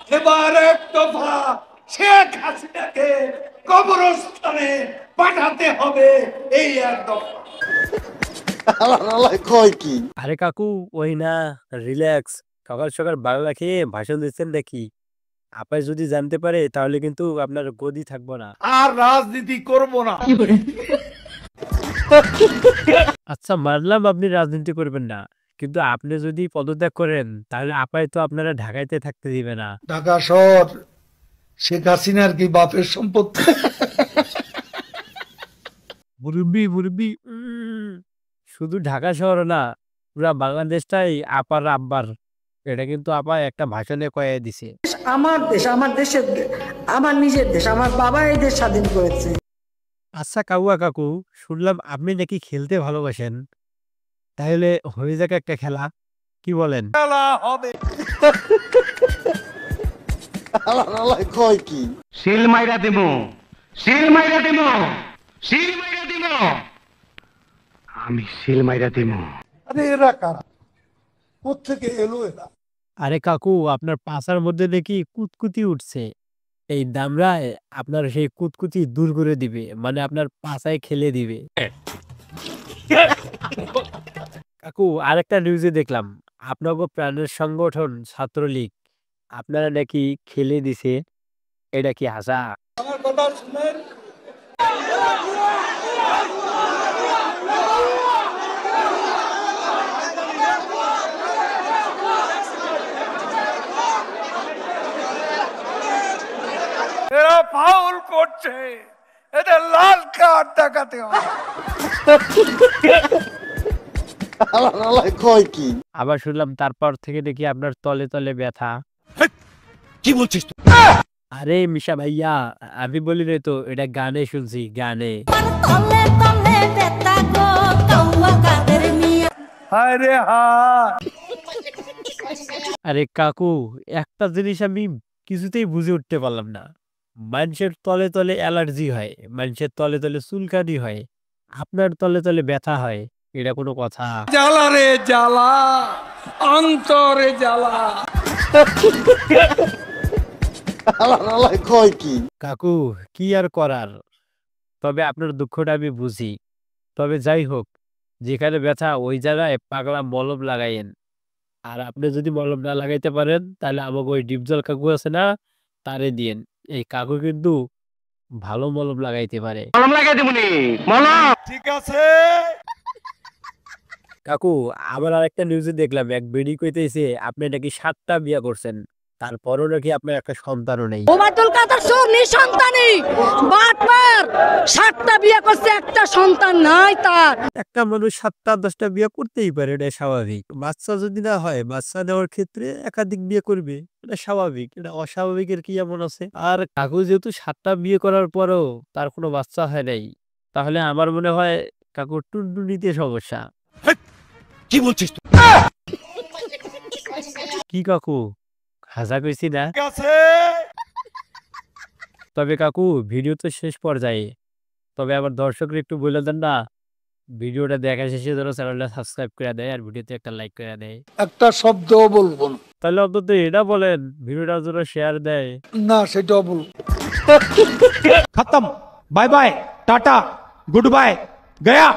এবার এক দফা শেখ হাসিনাকে কবরস্থানে পাঠাতে হবে, এই এক দফা। কয় কি? আরে কাকু, ওই না, রিল্যাক্স। সকাল সকাল বাংলা খেয়ে ভাষণ দিচ্ছেন নাকি? আপাই যদি জানতে পারে তাহলে কিন্তু আপনার গদি থাকবো না। আর রাজনীতি করব না। আচ্ছা, মানলাম আপনি রাজনীতি করবেন না, কিন্তু আপনি যদি পদত্যাগ করেন তাহলে আপাই তো আপনারা ঢাকাইতে থাকতে দিবে না। ঢাকা শহর শেখ হাসিনার কি বাপের সম্পত্তি? মুরব্বি মুরব্বি, শুধু ঢাকা শহর না, পুরা বাংলাদেশটাই আপার আব্বার। এটা কিন্তু আপা একটা ভাষণে কয়ে দিছে। আমার দেশ, আমার দেশের, আমার নিজের দেশ, আমার বাবা এই দেশ স্বাধীন করেছে। আচ্ছা কাউয়া কাকু, শুনলাম আপনি নাকি খেলতে ভালোবাসেন, তাহলে হয়ে যাক একটা খেলা, কি বলেন? খেলা হবে। কয় কি? সিল মাইরা দিমু, সিল মাইরা দিমু, সিল মাইরা দিমু, আমি সিল মাইরা দিমু। আরে এরা কারা? কোত্থেকে এলো এরা? আরে কাকু, আপনার পাছার মধ্যে দেখি কুতকুতি উঠছে। এই দামড়ায় আপনার সেই কুতকুতি দূর করে দিবে, মানে আপনার পাছায় খেলে দিবে। কাকু, আরেকটা নিউজে দেখলাম আপনাকে প্রাণের সংগঠন ছাত্রলীগ আপনারা নাকি খেলে দিছে। এটা কি হাসা? আমার কথা শুনেন। এরা ফাউল করছে, এদের লাল কার্ড দেখাতে হবে। কয় কি? আবার শুনলাম তারপর থেকে দেখি আপনার তলে তলে ব্যথা। কি বলছিস তুই? আরে মিশা ভাইয়া, আমি বলি রে, তো এটা গানে শুনছি, গানে। হায় রে হায়। আরে কাকু, একটা জিনিস আমি কিছুতেই বুঝে উঠতে পারলাম না। মানুষের তলে তলে অ্যালার্জি হয়, মানুষের তলে তলে চুলকানি হয়, আপনার তলে তলে ব্যথা হয়, এটা কোনো কথা? জ্বালা রে জ্বালা, অন্তরে জ্বালা। কয় কি? কাকু, কি আর করার, তবে আপনার দুঃখটা আমি বুঝি। তবে যাই হোক, যেখানে ব্যথা ওই জায়গায় পাগলা মলম লাগাইয়েন। আর আপনি যদি মলম না লাগাইতে পারেন তাহলে আমাকে ওই ডিপজল কাকু আছে না, তারে দিয়েন। এই কাকু কিন্তু ভালো মলম লাগাইতে পারে। মলম লাগাই দিমুনি, মলম। ঠিক আছে। কাকু, আবার আরেকটা নিউজে দেখলাম এক বেডি কইতেছে আপনি নাকি 7টা বিয়ে করছেন, তারপরও নাকি আপনার একটা সন্তানও নেই। ওবায়দুল কাদের সুর নিঃসন্তানী, বাটপার, 7টা বিয়ে করছে, একটা সন্তান নাই তার। একটা মানুষ 7টা 10টা বিয়ে করতেই পারে, এটা স্বাভাবিক। বাচ্চা যদি না হয়, বাচ্চা নেওয়ার ক্ষেত্রে একাধিক বিয়ে করবে, এটা স্বাভাবিক। এটা অস্বাভাবিকের কি এমন আছে? আর কাকু যেহেতু 7টা বিয়ে করার পরও তার কোনো বাচ্চা হয় নাই, তাহলে আমার মনে হয় কাকুর টুনটুনিতে সমস্যা। কি বলছিস তুই? কি কাকু, হাজা কইছি না? ঠিক আছে। তবে কাকু, ভিডিও তো শেষ পর্যায়ে, তবে আবার দর্শকরা একটু বলে দেন না, ভিডিওটা দেখা শেষে যেন চ্যানেলটা সাবস্ক্রাইব করে দেয় আর ভিডিওতে একটা লাইক করে দেয়। একটা শব্দও বলবো না। তাহলে অন্তত এটা বলেন, ভিডিওটা যেন শেয়ার দেয়। না, সেটাও বলবো। खत्म, bye bye, tata, good bye, गया।